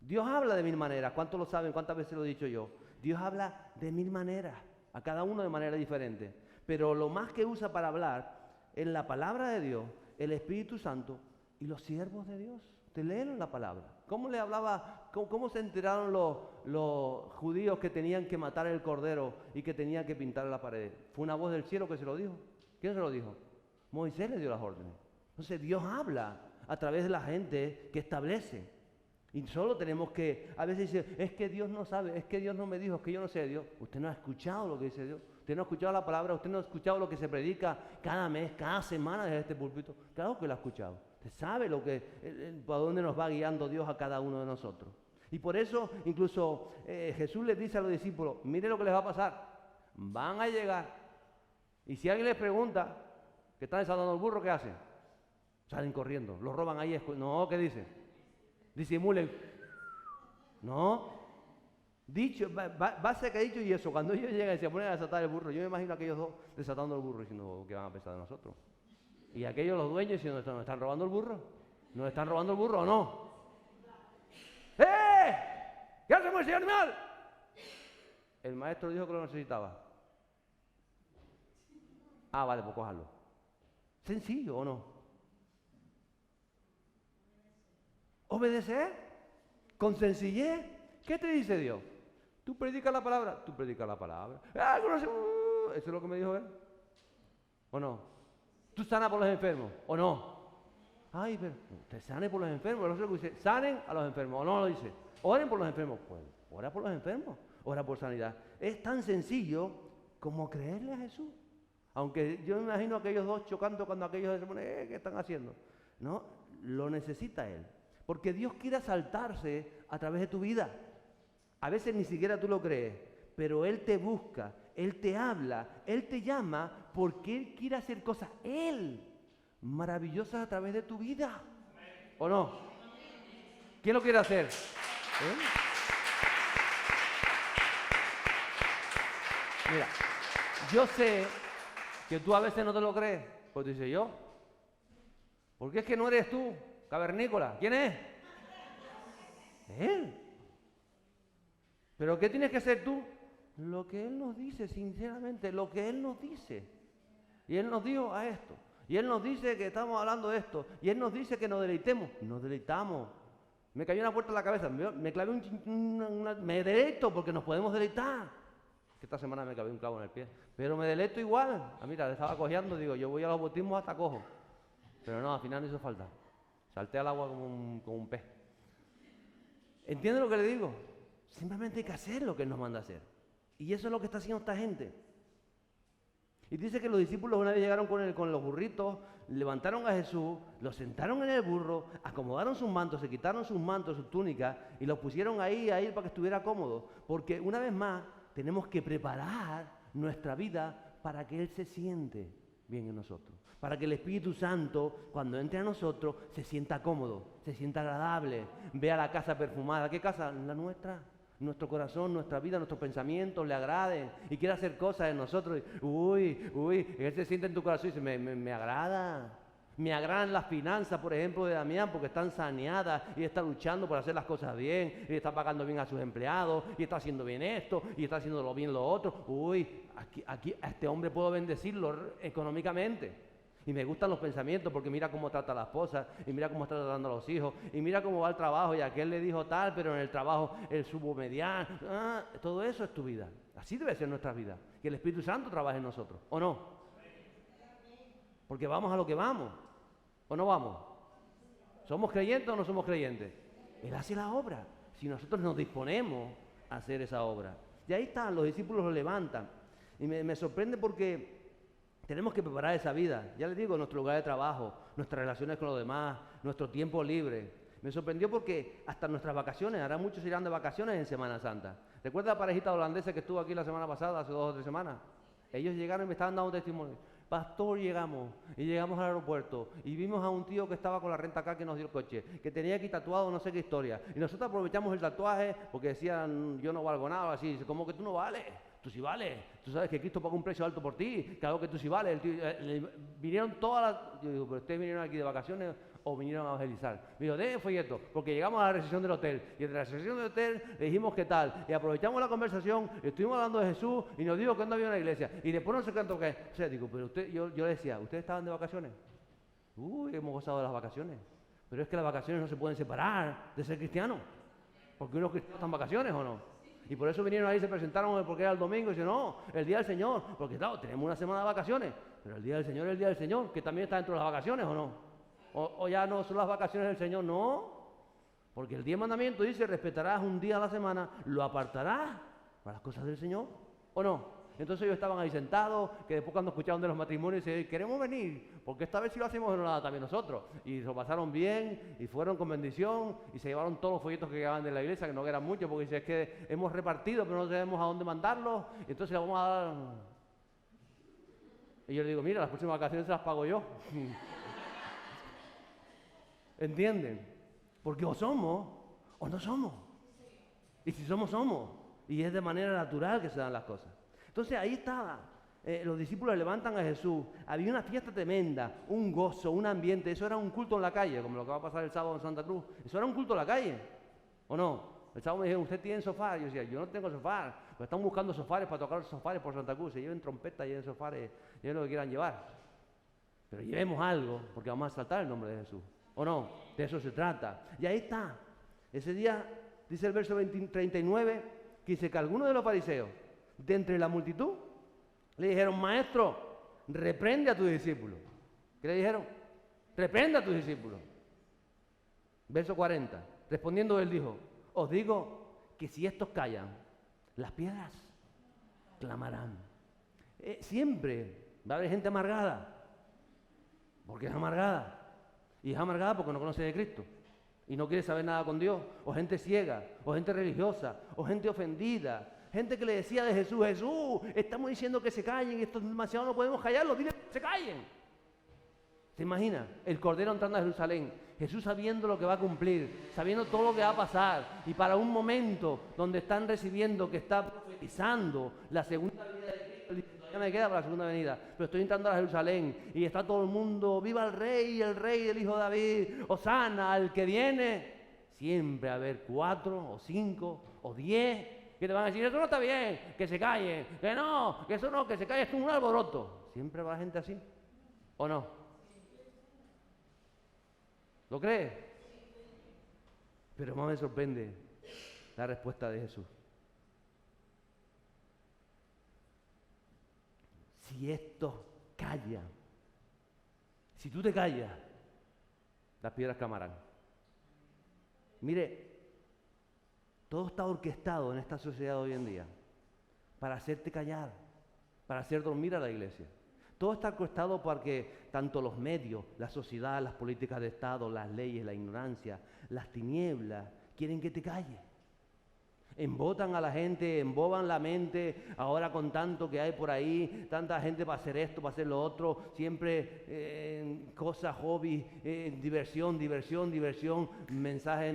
Dios habla de 1000 maneras. ¿Cuántos lo saben? ¿Cuántas veces lo he dicho yo? Dios habla de 1000 maneras, a cada uno de manera diferente. Pero lo más que usa para hablar es la palabra de Dios, el Espíritu Santo y los siervos de Dios. Te leen la palabra. ¿Cómo le hablaba? ¿Cómo se enteraron los judíos que tenían que matar el cordero y que tenían que pintar la pared? Fue una voz del cielo que se lo dijo. ¿Quién se lo dijo? Moisés le dio las órdenes. Entonces Dios habla a través de la gente que establece. Y solo tenemos que, a veces dice, es que Dios no sabe, es que Dios no me dijo, es que yo no sé de Dios. Usted no ha escuchado lo que dice Dios. Usted no ha escuchado la palabra, usted no ha escuchado lo que se predica cada mes, cada semana desde este púlpito. Claro que lo ha escuchado. Usted sabe para dónde nos va guiando Dios a cada uno de nosotros. Y por eso, incluso Jesús les dice a los discípulos, mire lo que les va a pasar. Van a llegar. Y si alguien les pregunta que están desatando el burro, ¿qué hacen? Salen corriendo, los roban ahí. No, ¿qué dicen? Disimulen. No. Dicho, base que ha dicho y eso. Cuando ellos llegan y se ponen a desatar el burro, yo me imagino a aquellos dos desatando el burro diciendo que van a pensar de nosotros. Y aquellos los dueños diciendo, ¿nos están robando el burro? ¿Nos están robando el burro o no? ¡Eh! ¿Qué hacemos ese animal? El maestro dijo que lo necesitaba. Ah, vale, pues cójalo. ¿Sencillo o no? ¿Obedecer? ¿Con sencillez? ¿Qué te dice Dios? Tú predicas la palabra. Tú predicas la palabra. Ah, eso es lo que me dijo él. ¿O no? ¿Tú sanas por los enfermos? ¿O no? Ay, pero usted sane por los enfermos. No sé lo que dice. Sanen a los enfermos. ¿O no lo dice? Oren por los enfermos. Pues, ora por los enfermos. Ora por sanidad. Es tan sencillo como creerle a Jesús. Aunque yo me imagino a aquellos dos chocando cuando aquellos se ponen, ¿qué están haciendo? No, lo necesita Él. Porque Dios quiere saltarse a través de tu vida. A veces ni siquiera tú lo crees, pero Él te busca, Él te habla, Él te llama porque Él quiere hacer cosas, Él, maravillosas a través de tu vida. ¿O no? ¿Quién lo quiere hacer? ¿Eh? Mira, yo sé que tú a veces no te lo crees, pues dice yo. Porque es que no eres tú, cavernícola. ¿Quién es? Él. ¿Pero qué tienes que hacer tú? Lo que Él nos dice, sinceramente, lo que Él nos dice. Y Él nos dijo a esto. Y Él nos dice que estamos hablando de esto. Y Él nos dice que nos deleitemos. Nos deleitamos. Me cayó una puerta en la cabeza. Me clavé me deleito porque nos podemos deleitar. Esta semana me clavé un clavo en el pie. Pero me deleito igual. Mira, le estaba cojeando. Digo, yo voy a los bautismos hasta cojo. Pero no, al final no hizo falta. Salté al agua como un pez. ¿Entiende lo que le digo? Simplemente hay que hacer lo que Él nos manda a hacer. Y eso es lo que está haciendo esta gente. Y dice que los discípulos una vez llegaron con los burritos, levantaron a Jesús, lo sentaron en el burro, acomodaron sus mantos, se quitaron sus mantos, sus túnicas y los pusieron ahí para que estuviera cómodo. Porque una vez más tenemos que preparar nuestra vida para que Él se siente bien en nosotros. Para que el Espíritu Santo, cuando entre a nosotros, se sienta cómodo, se sienta agradable, vea la casa perfumada. ¿Qué casa? La nuestra. Nuestro corazón, nuestra vida, nuestros pensamientos le agraden y quiere hacer cosas en nosotros. Él se siente en tu corazón y dice, me agrada. Me agradan las finanzas, por ejemplo, de Damián, porque están saneadas y está luchando por hacer las cosas bien, y está pagando bien a sus empleados, y está haciendo bien esto, y está haciendo bien lo otro. Aquí a este hombre puedo bendecirlo económicamente. Y me gustan los pensamientos porque mira cómo trata a la esposa, y mira cómo está tratando a los hijos, y mira cómo va el trabajo, y aquel le dijo tal, pero en el trabajo él subo mediano. Todo eso es tu vida. Así debe ser nuestra vida. Que el Espíritu Santo trabaje en nosotros, ¿o no? Porque vamos a lo que vamos, ¿o no vamos? ¿Somos creyentes o no somos creyentes? Él hace la obra, si nosotros nos disponemos a hacer esa obra. Y ahí están, los discípulos lo levantan. Y me sorprende porque tenemos que preparar esa vida. Ya les digo, nuestro lugar de trabajo, nuestras relaciones con los demás, nuestro tiempo libre. Me sorprendió porque hasta nuestras vacaciones, ahora muchos irán de vacaciones en Semana Santa. ¿Recuerda la parejita holandesa que estuvo aquí la semana pasada, hace 2 o 3 semanas? Ellos llegaron y me estaban dando testimonio. Pastor, llegamos al aeropuerto y vimos a un tío que estaba con la renta acá que nos dio el coche, que tenía aquí tatuado no sé qué historia. Y nosotros aprovechamos el tatuaje porque decían, yo no valgo nada, así. Dice, ¿cómo que tú no vales? Tú sí vales. Tú sabes que Cristo pagó un precio alto por ti, claro que tú sí vales. Vinieron todas las... Yo digo, ¿pero ustedes vinieron aquí de vacaciones o vinieron a evangelizar? Me dijo, de folleto, porque llegamos a la recepción del hotel. Y en la recepción del hotel le dijimos qué tal. Y aprovechamos la conversación, estuvimos hablando de Jesús y nos dijo que no había una iglesia. Y después no sé cuánto qué. O sea, digo, pero yo le decía, ¿ustedes estaban de vacaciones? Hemos gozado de las vacaciones. Pero es que las vacaciones no se pueden separar de ser cristiano. Porque unos cristianos están en vacaciones o no. Y por eso vinieron ahí, se presentaron porque era el domingo y dicen, no, el día del Señor. Porque claro, tenemos una semana de vacaciones, pero el día del Señor es el día del Señor, que también está dentro de las vacaciones o no. O ya no son las vacaciones del Señor, no. Porque el 10 mandamiento dice, respetarás un día a la semana, lo apartarás para las cosas del Señor, ¿o no? Entonces ellos estaban ahí sentados, que después cuando escucharon de los matrimonios, dicen, queremos venir, porque esta vez sí lo hacemos nada también nosotros. Y lo pasaron bien, y fueron con bendición, y se llevaron todos los folletos que llegaban de la iglesia, que no eran muchos, porque dice, es que hemos repartido, pero no sabemos a dónde mandarlos, entonces le vamos a dar... Y yo le digo, mira, las próximas vacaciones se las pago yo. ¿Entienden? Porque o somos, o no somos. Y si somos, somos. Y es de manera natural que se dan las cosas. Entonces ahí estaba, los discípulos levantan a Jesús, había una fiesta tremenda, un gozo, un ambiente, eso era un culto en la calle, como lo que va a pasar el sábado en Santa Cruz, eso era un culto en la calle, ¿o no? El sábado me dijeron, ¿usted tiene sofá? Y yo decía, yo no tengo sofá, pues están buscando sofares para tocar los sofares por Santa Cruz, se lleven trompetas, lleven sofares, lleven lo que quieran llevar, pero llevemos algo, porque vamos a saltar el nombre de Jesús, ¿o no? De eso se trata, y ahí está, ese día, dice el verso 39, que dice que algunos de los fariseos, de entre la multitud, le dijeron, maestro, reprende a tus discípulos. ¿Qué le dijeron? Reprende a tus discípulos. Verso 40, respondiendo él dijo, os digo que si estos callan, las piedras clamarán. Siempre va a haber gente amargada, porque es amargada. Y es amargada porque no conoce de Cristo y no quiere saber nada con Dios, o gente ciega, o gente religiosa, o gente ofendida. Gente que le decía de Jesús, Jesús, estamos diciendo que se callen, esto es demasiado, no podemos callarlos, dile que se callen. ¿Se imagina? El Cordero entrando a Jerusalén, Jesús sabiendo lo que va a cumplir, sabiendo todo lo que va a pasar, y para un momento donde están recibiendo, que está profetizando la segunda venida de Cristo, él dice, todavía me queda para la segunda venida, pero estoy entrando a Jerusalén, y está todo el mundo, viva el rey del hijo de David, Hosana, al que viene. Siempre va a haber 4 o 5 o 10 que te van a decir, eso no está bien, que se callen, que no, que eso no, que se calle, es un alboroto. Siempre va gente así, ¿o no? ¿Lo crees? Pero más me sorprende la respuesta de Jesús. Si estos callan, si tú te callas, las piedras clamarán. Mire, todo está orquestado en esta sociedad de hoy en día para hacerte callar, para hacer dormir a la iglesia. Todo está orquestado porque tanto los medios, la sociedad, las políticas de Estado, las leyes, la ignorancia, las tinieblas, quieren que te calles. Embotan a la gente, emboban la mente, ahora con tanto que hay por ahí, tanta gente para hacer esto, para hacer lo otro, siempre cosas, hobbies, diversión, mensaje,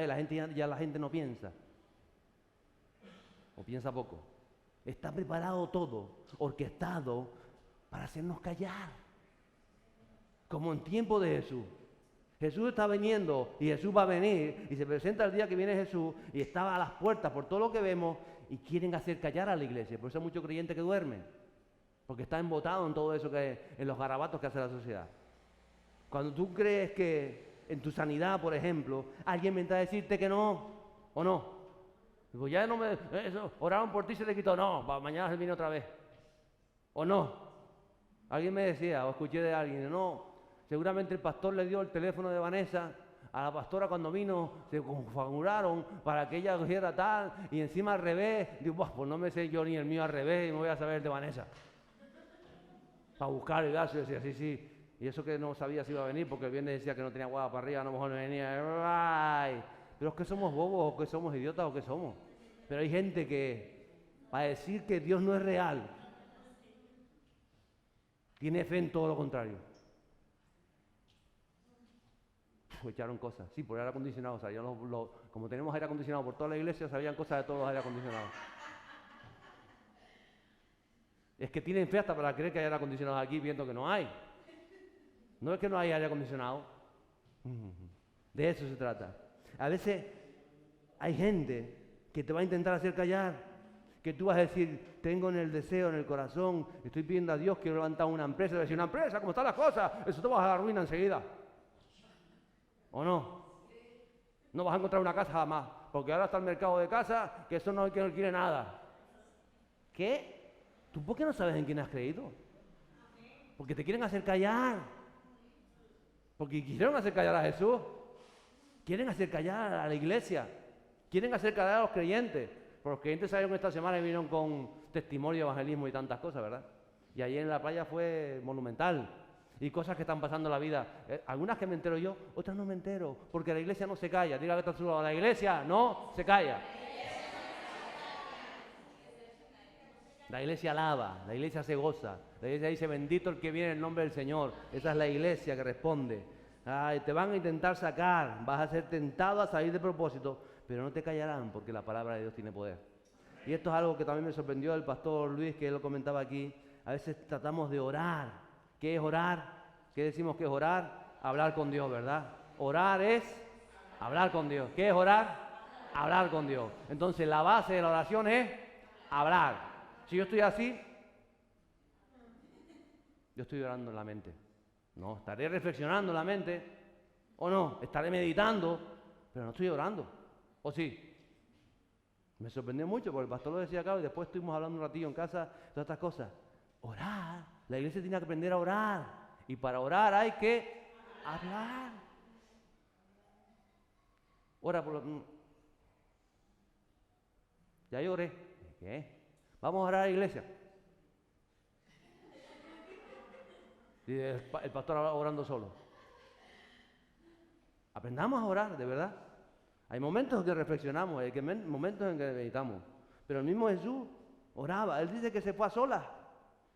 la gente ya la gente no piensa, o piensa poco. Está preparado todo, orquestado para hacernos callar, como en tiempo de Jesús. Jesús está viniendo y Jesús va a venir y se presenta el día que viene Jesús y está a las puertas por todo lo que vemos y quieren hacer callar a la iglesia. Por eso hay muchos creyentes que duermen, porque están embotados en todo eso, en los garabatos que hace la sociedad. Cuando tú crees que en tu sanidad, por ejemplo, alguien vendrá a decirte que no, o no. Digo, ya no me... oraron por ti y se te quitó. No, mañana se viene otra vez. O no. Alguien me decía, o escuché de alguien, no... Seguramente el pastor le dio el teléfono de Vanessa a la pastora cuando vino, se configuraron para que ella cogiera tal, y encima al revés. Digo, pues no me sé yo ni el mío al revés, y me voy a saber el de Vanessa. Para buscar el gasto, y decía, sí. Y eso que no sabía si iba a venir, porque el viernes decía que no tenía guapa para arriba, a lo mejor no venía. Ay, pero es que somos bobos, o que somos idiotas, o que somos. Pero hay gente que, para decir que Dios no es real, tiene fe en todo lo contrario. Echaron cosas, sí, por aire acondicionado, sabían como tenemos aire acondicionado por toda la iglesia, sabían cosas de todos los aire acondicionados. Es que tienen fe hasta para creer que hay aire acondicionado aquí, viendo que no hay. No es que no hay aire acondicionado, de eso se trata. A veces hay gente que te va a intentar hacer callar, que tú vas a decir, tengo en el deseo, en el corazón, estoy pidiendo a Dios, quiero levantar una empresa, y decir, una empresa, ¿cómo están las cosas? Eso te vas a la ruina enseguida. ¿O no? No vas a encontrar una casa jamás, porque ahora está el mercado de casa, que eso no quiere nada. ¿Qué? ¿Tú por qué no sabes en quién has creído? Porque te quieren hacer callar. Porque quisieron hacer callar a Jesús. Quieren hacer callar a la iglesia. Quieren hacer callar a los creyentes. Porque los creyentes salieron esta semana y vinieron con testimonio, evangelismo y tantas cosas, ¿verdad? Y allí en la playa fue monumental. Y cosas que están pasando en la vida. Algunas que me entero yo, otras no me entero. Porque la iglesia no se calla. Diga que está a su lado. La iglesia no se calla. La iglesia alaba. La iglesia se goza. La iglesia dice, bendito el que viene en el nombre del Señor. Esa es la iglesia que responde. Ay, te van a intentar sacar. Vas a ser tentado a salir de propósito. Pero no te callarán porque la palabra de Dios tiene poder. Y esto es algo que también me sorprendió del pastor Luis, que él lo comentaba aquí. A veces tratamos de orar. ¿Qué es orar? ¿Qué decimos que es orar? Hablar con Dios, ¿verdad? Orar es hablar con Dios. ¿Qué es orar? Hablar con Dios. Entonces la base de la oración es hablar. Si yo estoy así, yo estoy orando en la mente. No, estaré reflexionando en la mente, o no, estaré meditando, pero no estoy orando. ¿O sí? Me sorprendió mucho porque el pastor lo decía acá y después estuvimos hablando un ratillo en casa de todas estas cosas. Orar. La iglesia tiene que aprender a orar. Y para orar hay que hablar. Ora por lo... Ya lloré. ¿Qué? Vamos a orar a la iglesia. Y el pastor orando solo. Aprendamos a orar, de verdad. Hay momentos en que reflexionamos, hay momentos en que meditamos. Pero el mismo Jesús oraba. Él dice que se fue a solas.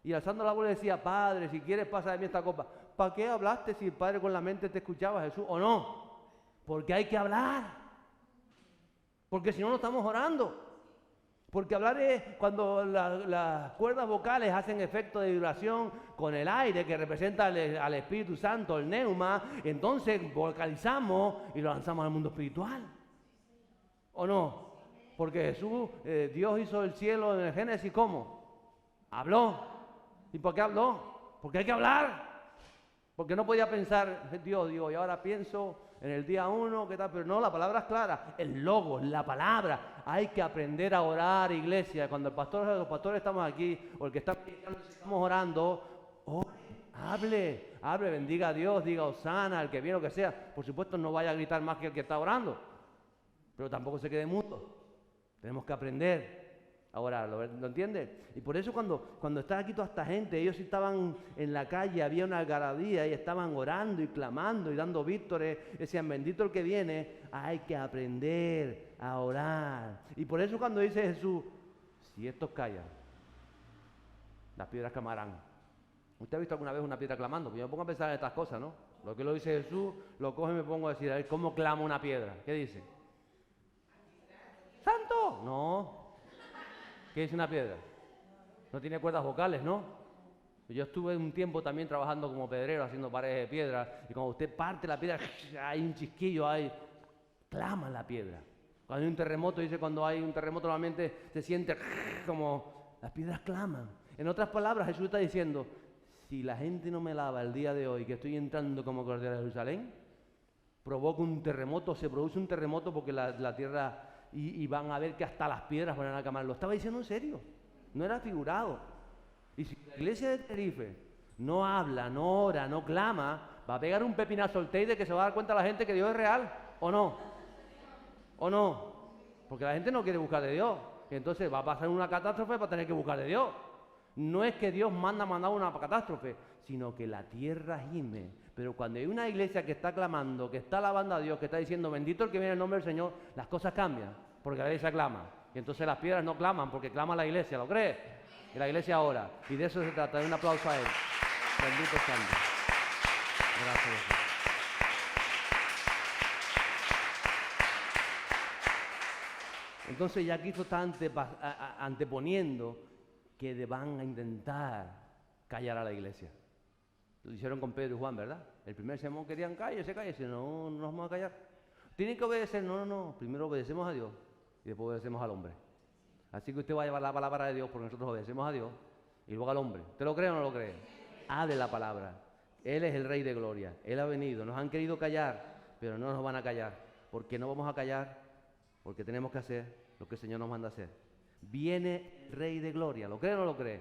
Y alzando la voz le decía, Padre, si quieres pasa de mí esta copa. ¿Para qué hablaste si el Padre con la mente te escuchaba, Jesús? ¿O no? Porque hay que hablar. Porque si no, no estamos orando. Porque hablar es cuando las cuerdas vocales hacen efecto de vibración con el aire que representa al Espíritu Santo, el neuma. Entonces vocalizamos y lo lanzamos al mundo espiritual. ¿O no? Porque Jesús, Dios hizo el cielo en el Génesis, ¿cómo? Habló. ¿Y por qué habló? Porque hay que hablar. Porque no podía pensar, Dios, digo, y ahora pienso en el día 1, ¿qué tal? Pero no, la palabra es clara. El logos, la palabra. Hay que aprender a orar, iglesia. Cuando los pastores estamos aquí, o el que está predicando, estamos orando, hable, bendiga a Dios, diga Osana, el que viene, lo que sea. Por supuesto, no vaya a gritar más que el que está orando. Pero tampoco se quede mudo. Tenemos que aprender a orar, ¿lo entiendes? Y por eso cuando está aquí toda esta gente, ellos estaban en la calle, había una algarabía y estaban orando y clamando y dando víctores, decían, bendito el que viene, hay que aprender a orar. Y por eso cuando dice Jesús, si estos callan, las piedras clamarán. ¿Usted ha visto alguna vez una piedra clamando? Pues yo me pongo a pensar en estas cosas, ¿no? Lo que lo dice Jesús, lo cojo y me pongo a decir, a ver, ¿cómo clama una piedra? ¿Qué dice? ¡Santo! No. ¿Qué dice una piedra? No tiene cuerdas vocales, ¿no? Yo estuve un tiempo también trabajando como pedrero, haciendo paredes de piedra, y cuando usted parte la piedra, hay un chisquillo, clama la piedra. Cuando hay un terremoto, dice, cuando hay un terremoto normalmente se siente como las piedras claman. En otras palabras, Jesús está diciendo, si la gente no me lava el día de hoy, que estoy entrando como Cordero de Jerusalén, provoca un terremoto, se produce un terremoto porque la tierra... Y van a ver que hasta las piedras van a clamar. Lo estaba diciendo en serio, no era figurado. Y si la iglesia de Tenerife no habla, no ora, no clama, va a pegar un pepinazo al teide que se va a dar cuenta la gente que Dios es real, ¿o no? ¿O no? Porque la gente no quiere buscar de Dios. Y entonces va a pasar una catástrofe para tener que buscar de Dios. No es que Dios mandar una catástrofe, sino que la tierra gime. Pero cuando hay una iglesia que está clamando, que está alabando a Dios, que está diciendo bendito el que viene en el nombre del Señor, las cosas cambian, porque la iglesia clama. Y entonces las piedras no claman, porque clama la iglesia, ¿lo crees? Y la iglesia ora. Y de eso se trata. Un aplauso a él. Bendito Santo. Gracias, Jesús. Entonces ya Cristo está anteponiendo que van a intentar callar a la iglesia. Lo hicieron con Pedro y Juan, ¿verdad? El primer sermón querían cállese. No, no nos vamos a callar. Tienen que obedecer. No. Primero obedecemos a Dios y después obedecemos al hombre. Así que usted va a llevar la palabra de Dios porque nosotros obedecemos a Dios y luego al hombre. ¿Usted lo cree o no lo cree? Hable la palabra. Él es el Rey de Gloria. Él ha venido. Nos han querido callar, pero no nos van a callar. ¿Por qué no vamos a callar? Porque tenemos que hacer lo que el Señor nos manda a hacer. Viene el Rey de Gloria. ¿Lo cree o no lo cree?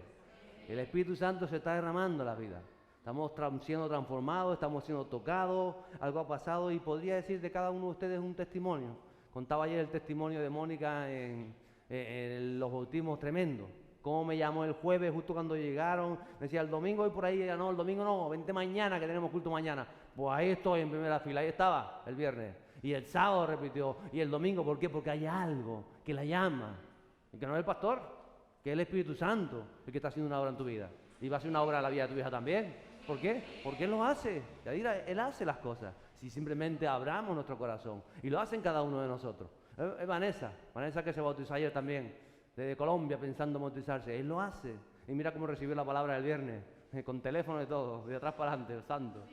El Espíritu Santo se está derramando en la vida. Estamos siendo transformados, estamos siendo tocados, algo ha pasado y podría decir de cada uno de ustedes un testimonio. Contaba ayer el testimonio de Mónica en los bautismos tremendos. Cómo me llamó el jueves justo cuando llegaron, me decía el domingo y por ahí, no, el domingo no, vente mañana que tenemos culto mañana. Pues ahí estoy en primera fila, ahí estaba el viernes. Y el sábado repitió, y el domingo, ¿por qué? Porque hay algo que la llama, y que no es el pastor, que es el Espíritu Santo el que está haciendo una obra en tu vida. Y va a hacer una obra en la vida de tu hija también. ¿Por qué? Porque Él lo hace. Él hace las cosas. Si simplemente abramos nuestro corazón. Y lo hacen cada uno de nosotros. Es Vanessa que se bautizó ayer también, desde Colombia pensando en bautizarse. Él lo hace. Y mira cómo recibió la palabra el viernes, con teléfono y todo, de atrás para adelante, el santo.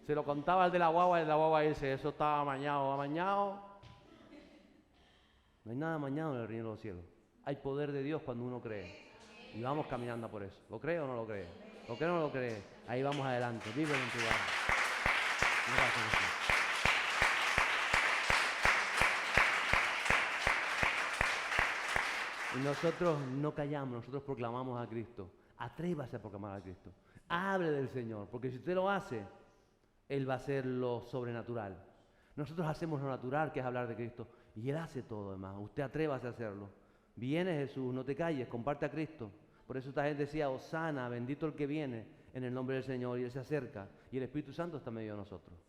Se lo contaba el de la guagua y el de la guagua dice, eso estaba amañado. No hay nada amañado en el reino de los cielos. Hay poder de Dios cuando uno cree. Y vamos caminando por eso. ¿Lo cree o no lo cree? ¿Lo cree o no lo cree? Ahí vamos adelante. Vive en tu lugar. Gracias, Jesús. Y nosotros no callamos, nosotros proclamamos a Cristo. Atrévase a proclamar a Cristo. Hable del Señor, porque si usted lo hace, Él va a hacer lo sobrenatural. Nosotros hacemos lo natural, que es hablar de Cristo, y Él hace todo demás. Usted atrévase a hacerlo. Viene Jesús, no te calles, comparte a Cristo. Por eso esta gente decía, Hosana, bendito el que viene en el nombre del Señor, y Él se acerca, y el Espíritu Santo está en medio de nosotros.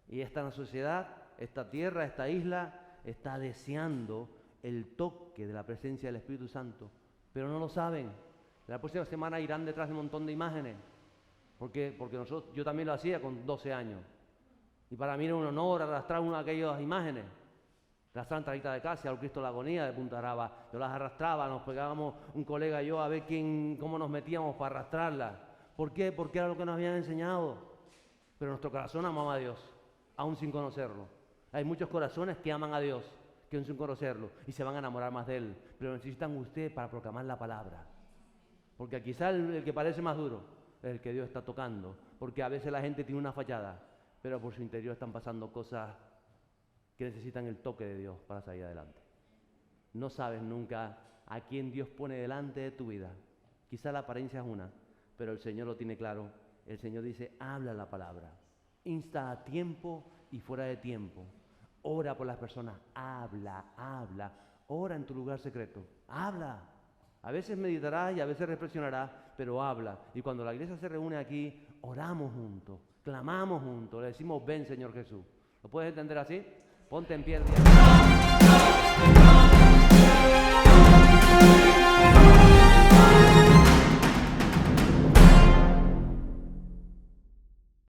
Y esta sociedad, esta tierra, esta isla, está deseando el toque de la presencia del Espíritu Santo, pero no lo saben. La próxima semana irán detrás de un montón de imágenes, porque yo también lo hacía con 12 años, y para mí era un honor arrastrar una de aquellas imágenes. La Santa Rita de Casia, el Cristo de la Agonía de Punta Araba, yo las arrastraba, nos pegábamos un colega y yo a ver cómo nos metíamos para arrastrarlas. ¿Por qué? Porque era lo que nos habían enseñado. Pero nuestro corazón amaba a Dios, aún sin conocerlo. Hay muchos corazones que aman a Dios, que aún sin conocerlo, y se van a enamorar más de Él. Pero necesitan usted para proclamar la palabra. Porque quizá el que parece más duro es el que Dios está tocando. Porque a veces la gente tiene una fachada, pero por su interior están pasando cosas que necesitan el toque de Dios para salir adelante. No sabes nunca a quién Dios pone delante de tu vida. Quizá la apariencia es una, pero el Señor lo tiene claro. El Señor dice, habla la palabra. Insta a tiempo y fuera de tiempo. Ora por las personas, habla. Ora en tu lugar secreto. Habla. A veces meditarás y a veces reflexionarás, pero habla. Y cuando la iglesia se reúne aquí, oramos juntos, clamamos juntos, le decimos, ven Señor Jesús. ¿Lo puedes entender así? Ponte en pie el día.